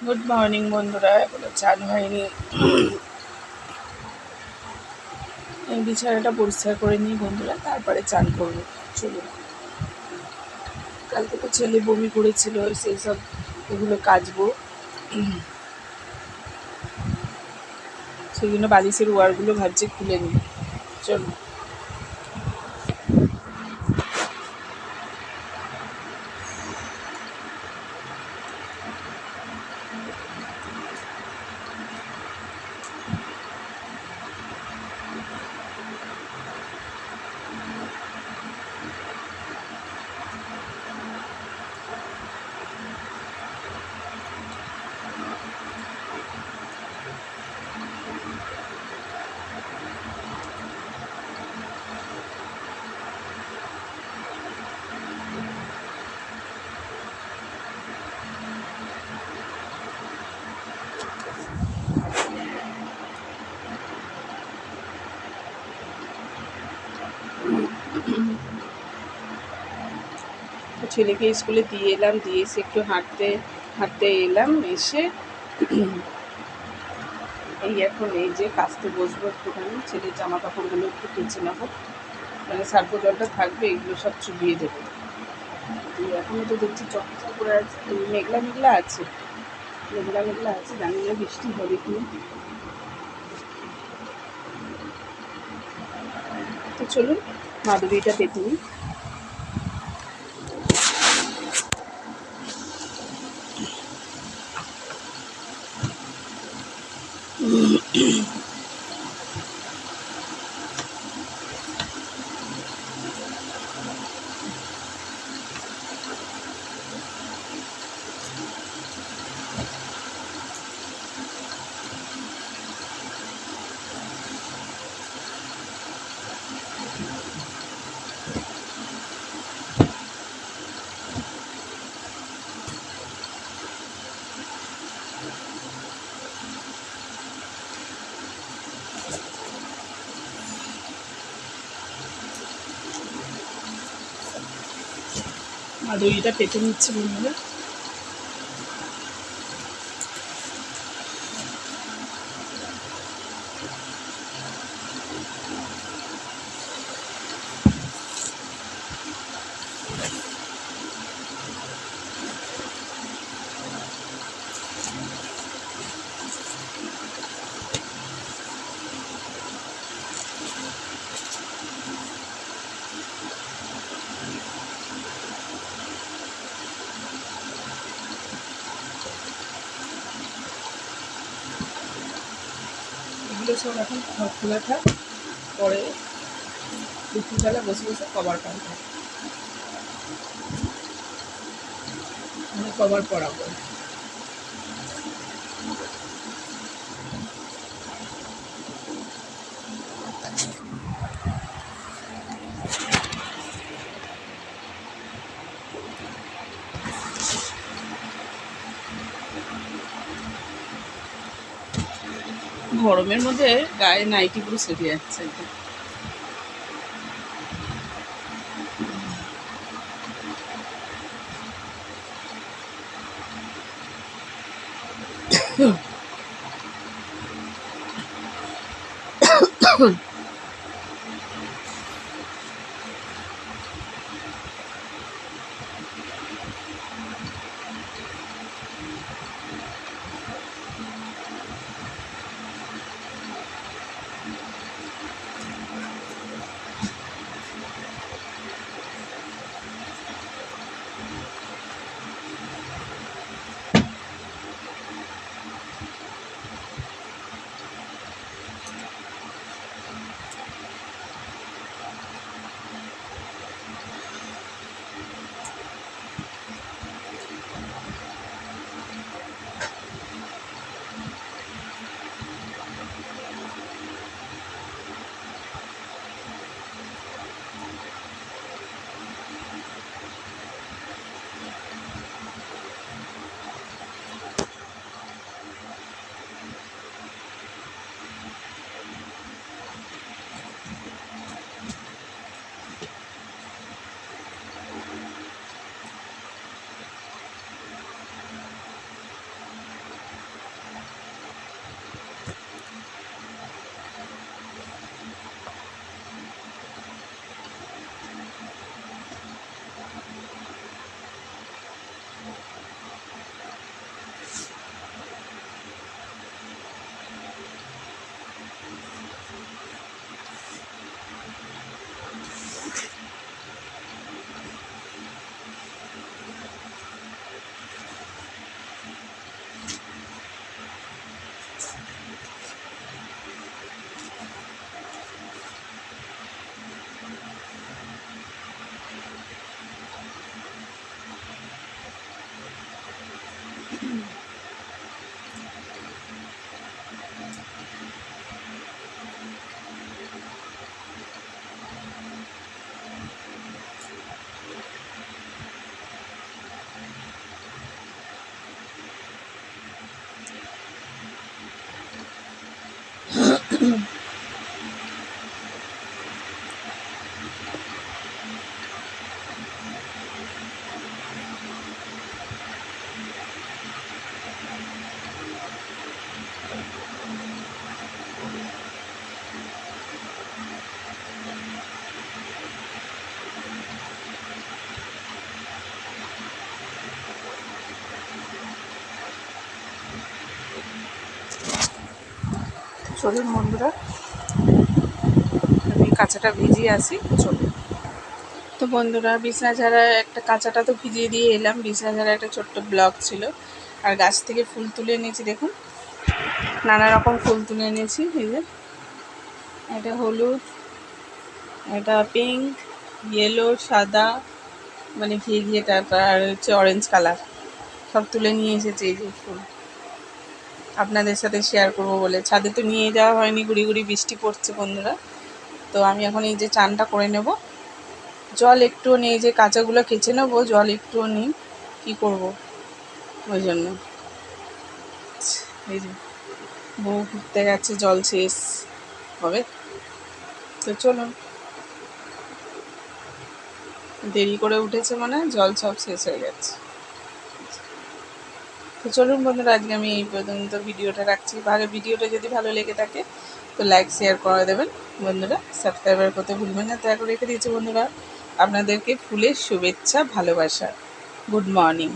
Good morning বন্ধুরা, এখনো চান হয়নি। এই বিছানাটা পরিষ্কার করে নিই বন্ধুরা, তারপরে চান করবো। চলুন। কালকে তো ছেলে বমি করেছিল, সেই সব এগুলো কাচবো। সেই জন্য বালিশের ওয়ারগুলো ভাবছি খুলে নিই। চলুন। ছেলেকে স্কুলে দিয়ে এলাম, দিয়ে এসে একটু হাঁটতে হাঁটতে এলাম। এসে এই এখন এই যে কাচতে বসবো একটুখানি। ছেলের জামা কাপড়গুলো একটু কেচে নেবো, মানে সার্ফ জলটা থাকবে, এগুলো সব চুবিয়ে দেবো। এখনো তো দেখছি চকচক করে আছে, মেঘলা মেঘলা আছে, মেঘলা মেঘলা আছে, জানি না বৃষ্টি হবে কি। তো চলুন মাদুরিটা পেতে নিই। মাদুরিটা পেতে নিচ্ছি বন্ধুরা। এগুলো সব এখন খোলা থাক, পরে দুপুরবেলা বসে বসে কভার পাল্টা, মানে কভার পরাবো। গরমের মধ্যে গায়ে নাইটিগুলো সেরে যাচ্ছে। চলুন বন্ধুরা, আমি কাঁচাটা ভিজিয়ে আসি। চলুন। তো বন্ধুরা, বিছনা ঝাড়া একটা কাঁচাটা তো ভিজিয়ে দিয়ে এলাম। বিছনা ঝাড়া একটা ছোট্ট ব্লগ ছিল। আর গাছ থেকে ফুল তুলে এনেছি, দেখুন নানা রকম ফুল তুলে এনেছি। এই যে এটা হলুদ, এটা পিঙ্ক, ইয়েলো, সাদা, মানে ঘিয়ে ঘিয়ে, তারপর আর হচ্ছে অরেঞ্জ কালার, সব তুলে নিয়ে এসেছি। এই যে ফুল আপনাদের সাথে শেয়ার করব বলে। ছাদে তো নিয়ে যাওয়া হয়নি, গুড়ি গুড়ি বৃষ্টি পড়ছে বন্ধুরা। তো আমি এখন এই যে চানটা করে নেব। জল একটুও নেই, যে কাঁচাগুলো কেচে নেবো, জল একটুও নেই, কী করব ওই জন্য। এই যে বউ ঘুরতে গেছে, জল শেষ হবে। তো চলুন, দেরি করে উঠেছে মানে জল সব শেষ হয়ে গেছে। তো চলুন বন্ধুরা, আজকে আমি এই পর্যন্ত ভিডিওটা রাখছি। ভিডিওটা যদি ভালো লেগে থাকে তো লাইক শেয়ার করে দেবেন বন্ধুরা। সাবস্ক্রাইবার করতে ভুলবেন না। তো এখন রেখে দিয়েছি বন্ধুরা, আপনাদেরকে ফুলের শুভেচ্ছা, ভালোবাসা। Good morning.